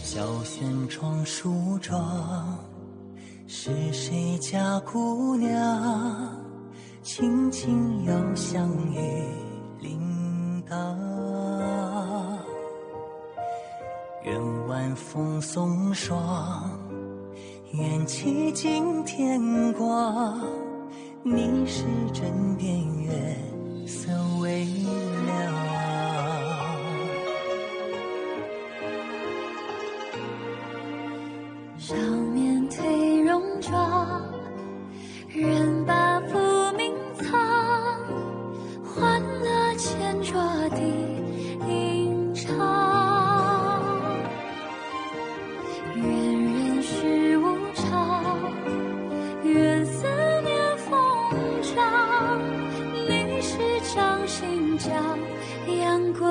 小轩窗梳妆，是谁家姑娘轻轻摇香于铃铛？愿晚风送霜，愿期尽天光，你是枕边月色微凉。少年褪戎装，人把浮名藏，欢乐前桌的吟唱。愿人世无常，愿思念风涨，历史掌心将阳滚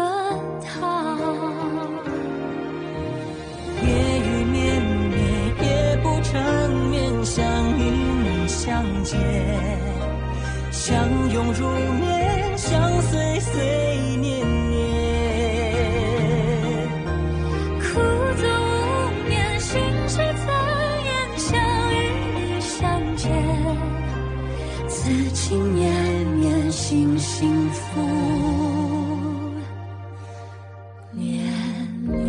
烫。夜雨绵绵，夜不成眠，想与你相见，相拥如眠，相随随年年。苦足无眠，心事怎言？想与你相见，此情绵绵，心幸福绵绵。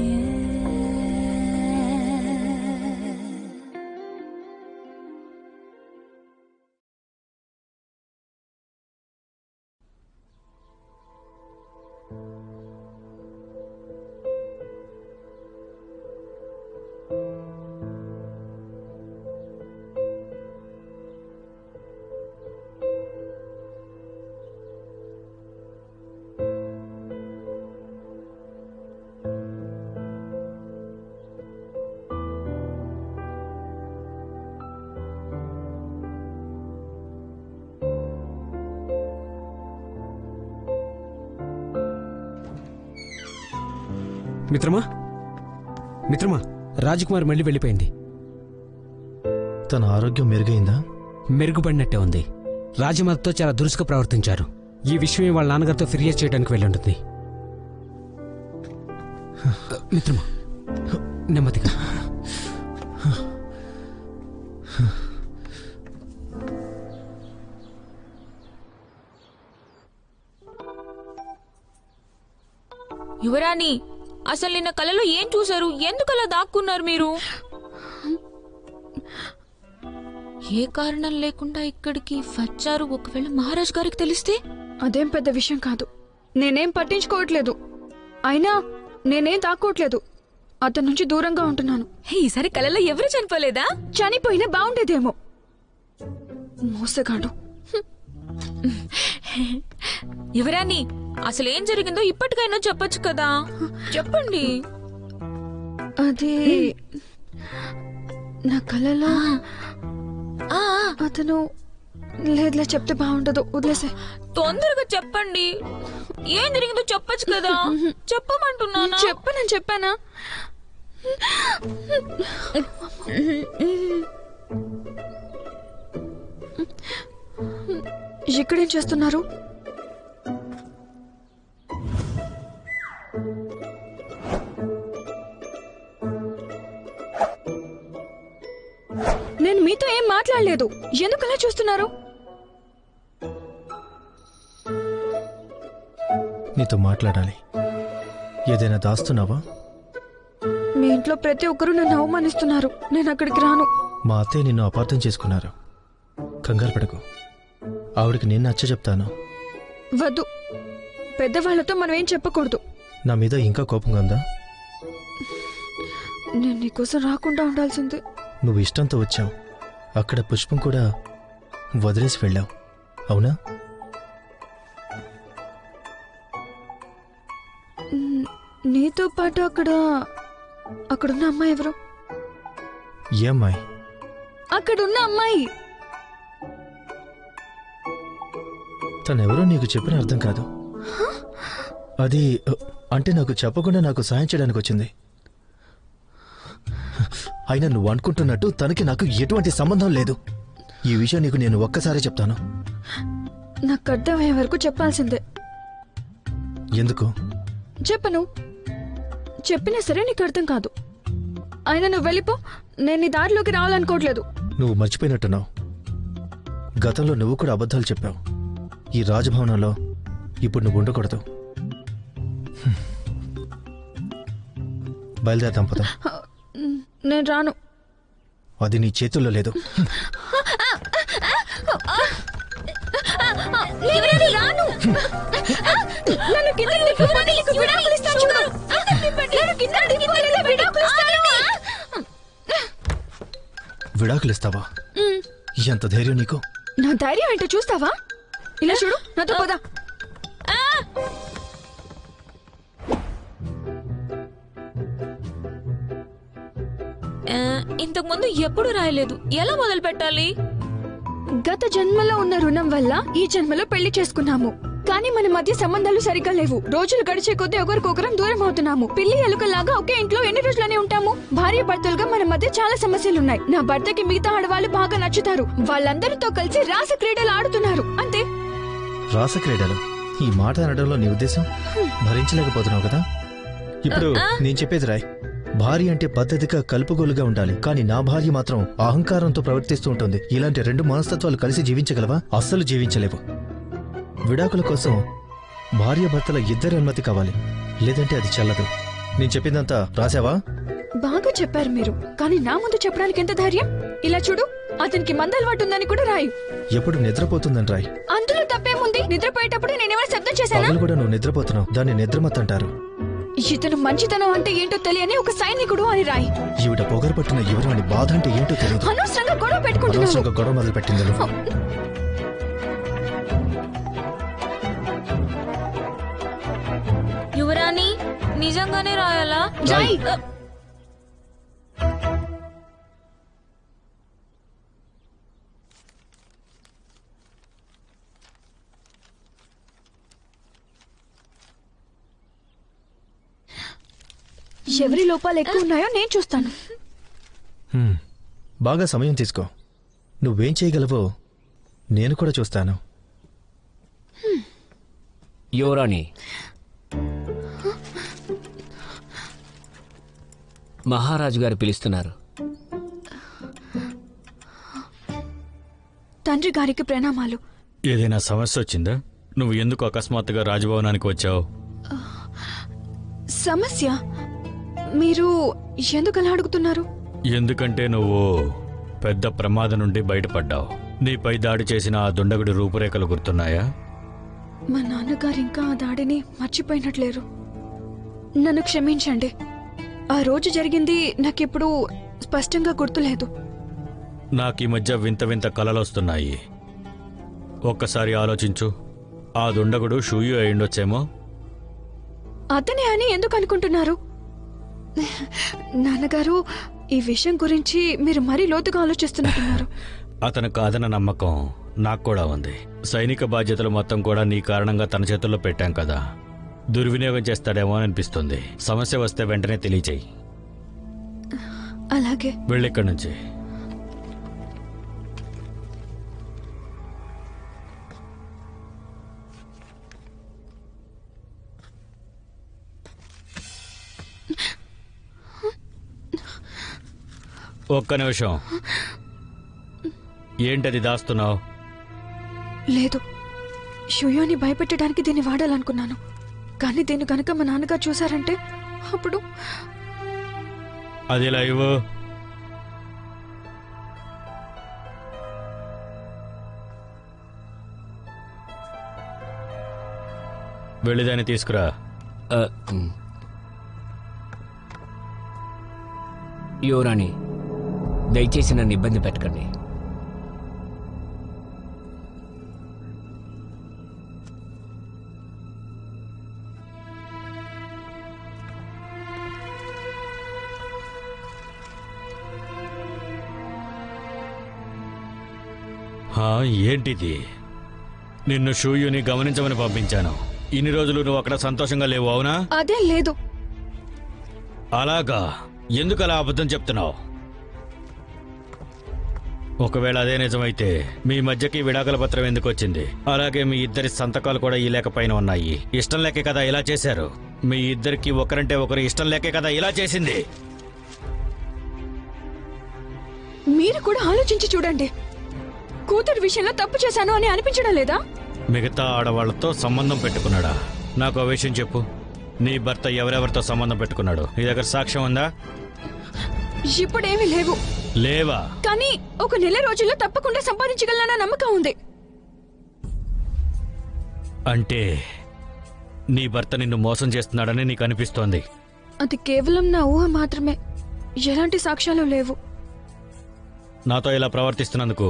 మిత్రమా మిత్రమా రాజకుమారి మళ్ళీ వెళ్ళిపోయింది. తన ఆరోగ్యం మెరుగైందా? మెరుగుపడినట్టే ఉంది. రాజమాతతో చాలా దురుసుగా ప్రవర్తించారు. ఈ విషయమే వాళ్ళ నాన్నగారితో ఫిర్యాదు చేయడానికి వెళ్ళి ఉంటుంది. మిత్రమా నెమ్మదిగా. యువరాణి, అసలు నిన్న కలలో ఏం చూశారు? ఎందుకలా దాక్కున్నారు మీరు? ఏ కారణం లేకుండా ఇక్కడికి వచ్చారు. ఒకవేళ మహారాజ్ గారికి తెలిస్తే? అదేం పెద్ద విషయం కాదు. నేనేం పట్టించుకోవట్లేదు. అయినా నేనేం దాక్కోవట్లేదు. అతని నుంచి దూరంగా ఉంటున్నాను. ఈసారి కలలో ఎవరు చనిపోలేదా? చనిపోయినా బాగుండేదేమో. మోసగాడు. యువరాణి, అసలు ఏం జరిగిందో ఇప్పటికైనా చెప్పొచ్చు కదా. చెప్పండి. అది నా కలలో అతను లేదులే, చెప్తే బాగుండదు, వదిలేసే. తొందరగా చెప్పండి. ఏం జరిగిందో చెప్పొచ్చు కదా. చెప్పమంటున్నానా? చెప్పనని చెప్పానా? ఇక్కడేం చేస్తున్నారు? నేను మీతో ఏం మాట్లాడలేదు. ఎందుకు అలా చూస్తున్నారు? నీతో మాట్లాడాలి. ఏదైనా దాస్తున్నావా? మీ ఇంట్లో ప్రతి ఒక్కరూ నన్ను అవమానిస్తున్నారు. నేను అక్కడికి రాను. మా అత్తయ్య నిన్ను అపార్థం చేసుకున్నారు. కంగారు పడకు. ఆవిడికి నేను నచ్చ చెప్తాను. వద్దు. పెద్దవాళ్లతో మనం ఏం చెప్పకూడదు. నా మీద ఇంకా కోపంగా ఉందా? నేను నీకోసం రాకుండా ఉండాల్సింది. నువ్వు ఇష్టంతో వచ్చావు. అక్కడ పుష్పం కూడా వదిలేసి వెళ్ళావు, అవునా? నీతో పాటు అక్కడున్న అమ్మాయి ఎవరు? ఏ అమ్మాయి? అక్కడున్న అమ్మాయి. తనెవరో నీకు చెప్పిన అర్థం కాదు. అది అంటే నాకు చెప్పకుండా నాకు సాయం చేయడానికి వచ్చింది. అయినా నువ్వు అనుకుంటున్నట్టు తనకి నాకు ఎటువంటి సంబంధం లేదు. ఈ విషయం నీకు నేను ఒక్కసారి చెప్తాను. నాకు అర్థమయ్యే వరకు చెప్పాల్సిందే. ఎందుకు చెప్పను? చెప్పినా సరే నీకు అర్థం కాదు. అయినా నువ్వు వెళ్ళిపో. నేను నీ దారిలోకి రావాలనుకోవట్లేదు. నువ్వు మర్చిపోయినట్టున్నావు. గతంలో నువ్వు కూడా అబద్ధాలు చెప్పావు. ఈ రాజభవనంలో ఇప్పుడు నువ్వు ఉండకూడదు. బయలుదేరదాం పద. నేను రాను. అది నీ చేతుల్లో లేదు. విడాకులు ఇస్తావా? ఎంత ధైర్యం నీకు? నా ధైర్యం ఏంటో చూస్తావా? ఇలా చూడు, నాతో పద. ఇంతకు ముందు ఎప్పుడు రాయలేదు, ఎలా మొదలు పెట్టాలి? గత జన్మలో ఉన్న రుణం వల్ల ఈ జన్మలో పెళ్లి చేసుకున్నాము. కానీ మన మధ్య సంబంధాలు సరిగ్గా లేవు. రోజులు గడిచే కొద్దీ ఒకరికొకరం దూరం అవుతున్నాము. పిల్లి ఎలుకలాగా ఒకే ఇంట్లో ఎన్ని రోజులనే ఉంటాము? భార్య భర్తలుగా మన మధ్య చాలా సమస్యలున్నాయి. నా భర్తకి మిగతా ఆడవాళ్ళు బాగా నచ్చుతారు. వాళ్ళందరితో కలిసి రాస క్రీడలు ఆడుతున్నారు. అంతే. రాస క్రీడలు? ఈ మాట అనడంలో నీ ఉద్దేశం భరించలేకపోతున్నావు కదా. ఇప్పుడు నేను చెప్పేది రాయ్. భార్య అంటే పద్ధతిగా కలుపుగోలుగా ఉండాలి. కానీ నా భార్య మాత్రం అహంకారంతో ప్రవర్తిస్తూ ఉంటుంది. ఇలాంటి రెండు మనస్తత్వాలు కలిసి జీవించగలవా? అస్సలు జీవించలేవు. విడాకుల కోసం భార్య భర్తల ఇద్దరి అనుమతి కావాలి, లేదంటే అది చెల్లదు. నేను చెప్పిందంతా రాసావా? బాగా చెప్పారు మీరు, కానీ నా ముందు చెప్పడానికి ఎంత ధైర్యం? ఇలా చూడు, అతనికి మందలవాటు ఉందని కూడా రాయి. ఎప్పుడు నిద్రపోతుందని రాయ్. అందులో తప్పేముంది? నిద్రపోయేటప్పుడు నేనేమైనా శబ్దం చేశానా? పగలు కూడా నువ్వు నిద్రపోతున్నావు. దాన్ని నిద్రమత్ అంటారు. ఇతను మంచితనం అంటే ఏంటో తెలియని ఒక సైనికుడు అని రాయి. ఈవిడ పొగరు పట్టిన యువరాణి అని బాధ అంటే ఏంటో తెలియదు. అనవసరంగా గొడవ పెట్టుకుంటున్నావు. అనవసరంగా గొడవ మొదలు పెట్టింది నువ్వు. యువరాణి నిజంగానే రాయాలా? రాయి. ఎవరి లోపాలు ఎక్కువ ఉన్నాయో నేను చూస్తాను. బాగా సమయం తీసుకో. నువ్వేం చేయగలవో నేను కూడా చూస్తాను. యువరాణి, మహారాజు గారు పిలుస్తున్నారు. తండ్రి గారికి ప్రణామాలు. ఏదైనా సమస్య వచ్చిందా? నువ్వు ఎందుకు అకస్మాత్తుగా రాజభవనానికి వచ్చావు? సమస్య? మీరు ఎందుకు అలా అడుగుతున్నారు? ఎందుకంటే నువ్వు పెద్ద ప్రమాదం నుండి బయటపడ్డావు. నీపై దాడి చేసిన ఆ దుండగుడి రూపురేఖలు గుర్తున్నాయా? మా నాన్నగారు ఇంకా ఆ దాడిని మర్చిపోయినట్లేరు. నన్ను క్షమించండి. ఆ రోజు జరిగింది నాకెప్పుడు స్పష్టంగా గుర్తులేదు. నాకు ఈ మధ్య వింత వింత కలలొస్తున్నాయి. ఒక్కసారి ఆలోచించు. ఆ దుండగుడు షూయు అయిండొచ్చేమో. అతనే అని ఎందుకు అనుకుంటున్నారు? నాన్నగారు, ఈ విషయం గురించి మీరు మరీ లోతుగా ఆలోచిస్తున్నట్టున్నారు. అతను కాదన్న నమ్మకం నాకు కూడా ఉంది. సైనిక బాధ్యతలు మొత్తం కూడా నీ కారణంగా తన చేతుల్లో పెట్టాం కదా. దుర్వినియోగం చేస్తాడేమో అనిపిస్తుంది. సమస్య వస్తే వెంటనే తెలియచేయి. అలాగే. వెళ్ళిక్కడి నుంచి. ఒక్క నిమిషం. ఏంటది దాస్తున్నావు? లేదు, షుయోని భయపెట్టడానికి దీన్ని వాడాలనుకున్నాను. కానీ దీన్ని కనుక మా నాన్నగారు చూసారంటే అప్పుడు... అది ఇలా ఇవ్వు. వెళ్ళిదాన్ని తీసుకురా. యువరాణి, దయచేసి నన్ను ఇబ్బంది పెట్టకండి. ఏంటిది? నిన్ను షూయుని గమనించమని పంపించాను. ఇన్ని రోజులు నువ్వు అక్కడ సంతోషంగా లేవు, అవునా? అదే లేదు. అలాగా? ఎందుకు అలా అబద్ధం చెప్తున్నావు? ఒకవేళ అదే నిజమైతే మీ మధ్యకి విడాకుల పత్రం ఎందుకు వచ్చింది? అలాగే మీ ఇద్దరి సంతకాలు కూడా ఈ లేఖ పైన ఉన్నాయి. ఇష్టం లేకే కదా ఇలా చేశారు. మీ ఇద్దరికి ఒకరంటే ఒకరు ఇష్టం లేకే కదా ఇలా చేసింది. మీరు కూడా ఆలోచించి చూడండి. కూతురు విషయంలో తప్పు చేశాను అని అనిపించడం లేదా? మిగతా ఆడవాళ్లతో సంబంధం పెట్టుకున్నాడా? నాకు ఆ విషయం చెప్పు. నీ భర్త ఎవరెవరితో సంబంధం పెట్టుకున్నాడు? నీ దగ్గర సాక్ష్యం ఉందా? ఇప్పుడేమీ లేవు. లేవా? కానీ ఒక నెల రోజుల్లో తప్పకుండా సంపాదించగలనా నమ్మకం ఉంది. అంటే నీ భర్త నిన్ను మోసం చేస్తున్నాడని నీకు అనిపిస్తోంది? అది కేవలం నా ఊహ మాత్రమే. ఎలాంటి సాక్ష్యాలు లేవు. నాతో ఇలా ప్రవర్తిస్తున్నందుకు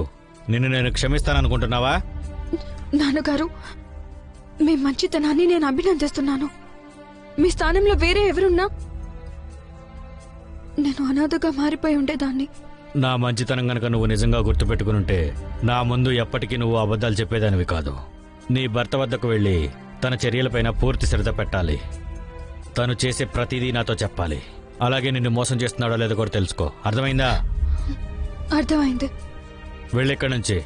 నిన్ను నేను క్షమిస్తాననుకుంటున్నావా? నాన్నగారు, మీ మంచితనాన్ని నేను అభినందిస్తున్నాను. మీ స్థానంలో వేరే ఎవరున్నా నేను అనాథగా మారిపోయి ఉండేదాన్ని. నా మంచితనం గనక నువ్వు నిజంగా గుర్తుపెట్టుకునుంటే నా ముందు ఎప్పటికీ నువ్వు అబద్ధాలు చెప్పేదానివి కాదు. నీ భర్త వద్దకు వెళ్ళి తన చర్యలపైన పూర్తి శ్రద్ధ పెట్టాలి. తను చేసే ప్రతిదీ నాతో చెప్పాలి. అలాగే నిన్ను మోసం చేస్తున్నాడో లేదో కూడా తెలుసుకో. అర్థమైందా? అర్థమైంది. వెళ్ళిక్కడి నుంచి.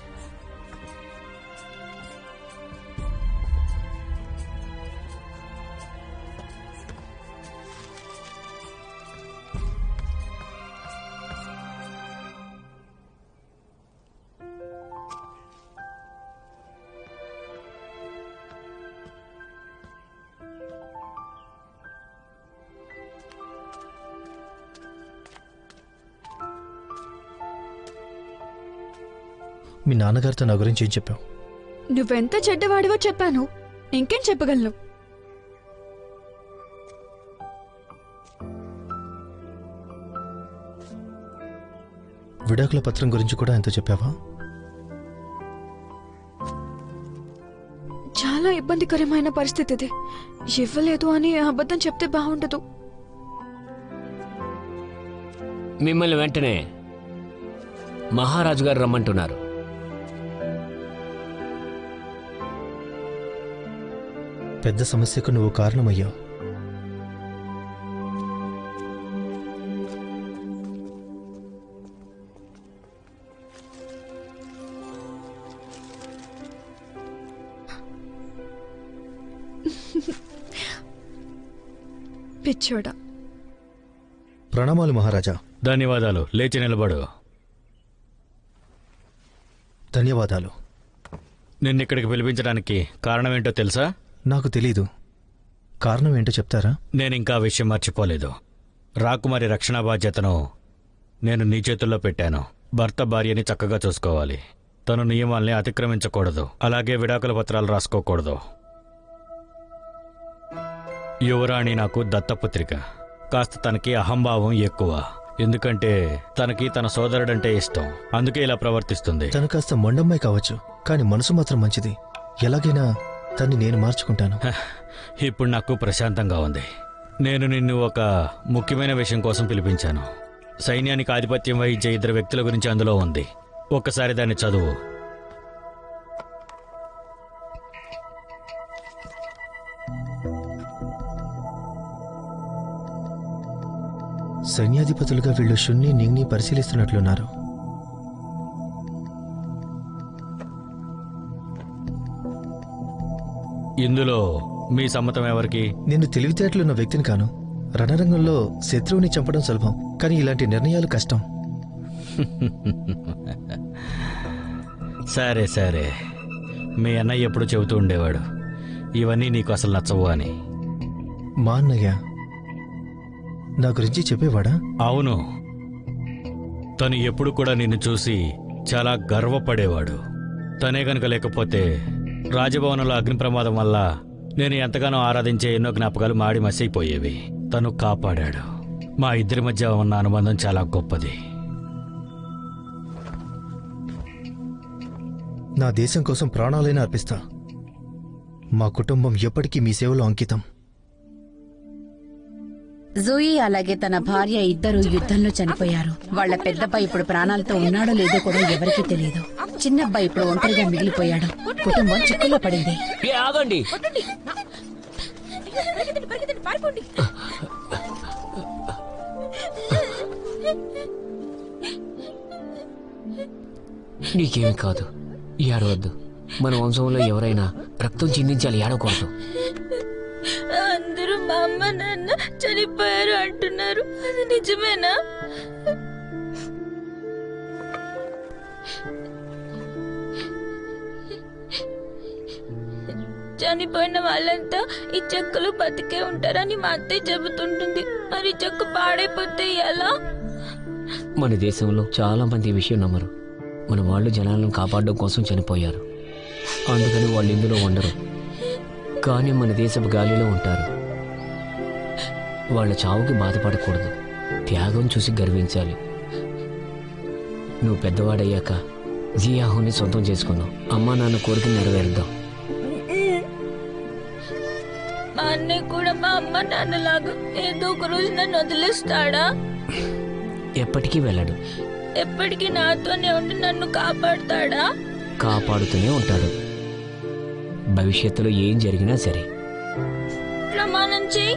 మీ నాన్నగారితో నా గురించి ఏం చెప్పావు? నువ్వెంత చెడ్డవాడివో చెప్పాను. ఇంకేం చెప్పగలను? విడాకుల పత్రం గురించి కూడా ఎంతో చెప్పావా? చాలా ఇబ్బందికరమైన పరిస్థితి ఇది. ఇవ్వలేదు అని అబద్ధం చెప్తే బాగుండదు. మిమ్మల్ని వెంటనే మహారాజు గారు రమ్మంటున్నారు. పెద్ద సమస్యకు నువ్వు కారణమయ్యావు. పిచ్చోడా. ప్రణామాలు మహారాజా. ధన్యవాదాలు. లేచి నిలబడు. ధన్యవాదాలు. నిన్నిక్కడికి పిలిపించడానికి కారణం ఏంటో తెలుసా? నాకు తెలీదు. కారణం ఏంటో చెప్తారా? నేనింకా విషయం మర్చిపోలేదు. రాకుమారి రక్షణ బాధ్యతను నేను నీ చేతుల్లో పెట్టాను. భర్త భార్యని చక్కగా చూసుకోవాలి. తను నియమాల్ని అతిక్రమించకూడదు. అలాగే విడాకుల పత్రాలు రాసుకోకూడదు. యువరాణి నాకు దత్తపుత్రిక. కాస్త తనకి అహంభావం ఎక్కువ. ఎందుకంటే తనకి తన సోదరుడంటే ఇష్టం. అందుకే ఇలా ప్రవర్తిస్తుంది. తను కాస్త మొండమ్మాయి కావచ్చు, కానీ మనసు మాత్రం మంచిది. ఎలాగైనా తన్ని నేను మార్చుకుంటాను. ఇప్పుడు నాకు ప్రశాంతంగా ఉంది. నేను నిన్ను ఒక ముఖ్యమైన విషయం కోసం పిలిపించాను. సైన్యానికి ఆధిపత్యం వహించే 2 వ్యక్తుల గురించి అందులో ఉంది. ఒక్కసారి దాన్ని చదువు. సైన్యాధిపతులుగా వీళ్ళు షున్ని నింగ్ని పరిశీలిస్తున్నట్లున్నారు. ఇందులో మీ సమ్మతం ఎవరికి? నేను తెలివితేటలున్న వ్యక్తిని కాను. రణరంగంలో శత్రువుని చంపడం సులభం, కానీ ఇలాంటి నిర్ణయాలు కష్టం. సరే సరే. మీ అన్నయ్య ఎప్పుడు చెబుతూ ఉండేవాడు ఇవన్నీ నీకు అసలు నచ్చవు అని. మా అన్నయ్య నా గురించి చెప్పేవాడా? అవును. తను ఎప్పుడు కూడా నిన్ను చూసి చాలా గర్వపడేవాడు. తనే గనుక లేకపోతే రాజభవనంలో అగ్ని ప్రమాదం వల్ల నేను ఎంతగానో ఆరాధించే ఎన్నో జ్ఞాపకాలు మాడి మసైపోయేవి. తను కాపాడాడు. మా ఇద్దరి మధ్య ఉన్న అనుబంధం చాలా గొప్పది. నా దేశం కోసం ప్రాణాలైనా అర్పిస్తా. మా కుటుంబం ఎప్పటికీ మీ సేవలో అంకితం. జూయి అలాగే తన భార్య ఇద్దరు యుద్ధంలో చనిపోయారు. వాళ్ళ పెద్దబ్బాయి ఇప్పుడు ప్రాణాలతో ఉన్నాడో లేదో కూడా ఎవరికీ తెలియదు. చిన్నబ్బాయి ఇప్పుడు ఒంటరిగా మిగిలిపోయాడు. కుటుంబం చిక్కుల్లో పడింది. ఆగండి. నీకేమి కాదు, ఏడవద్దు. మన వంశంలో ఎవరైనా రక్తం చిందించాలి, ఏడవకూడదు. అందరూ మా అమ్మ నాన్న చనిపోయారు అంటున్నారు, అది నిజమేనా? చనిపోయిన వాళ్ళంతా ఈ చెక్కలు బతికే ఉంటారని మా అత్తయ్య చెబుతుంటుంది. మరి చెక్క పాడైపోతే ఎలా? మన దేశంలో చాలా మంది ఈ విషయం నమ్మరు. మన వాళ్ళు జనాలను కాపాడడం కోసం చనిపోయారు, అందుకని వాళ్ళు ఇందులో ఉండరు. కానీ మన దేశపు గాలిలో ఉంటారు. వాళ్ళ చావుకి బాధపడకూడదు, త్యాగం చూసి గర్వించాలి. నువ్వు పెద్దవాడయ్యాక జియాహుని సొంతం చేసుకున్నావు. అమ్మా నాన్న కోరిక నెరవేరుద్దాం. మా అన్నయ్య కూడా మా అమ్మ నాన్నలాగా ఏదో ఒక రోజు నన్ను వదిలేస్తాడా? ఎప్పటికీ వెళ్ళడు. ఎప్పటికీ నాతోనే ఉండి నన్ను కాపాడుతాడా? కాపాడుతూనే ఉంటాడు. భవిష్యత్తులో ఏం జరిగినా సరే. ప్రమాణం చేయి.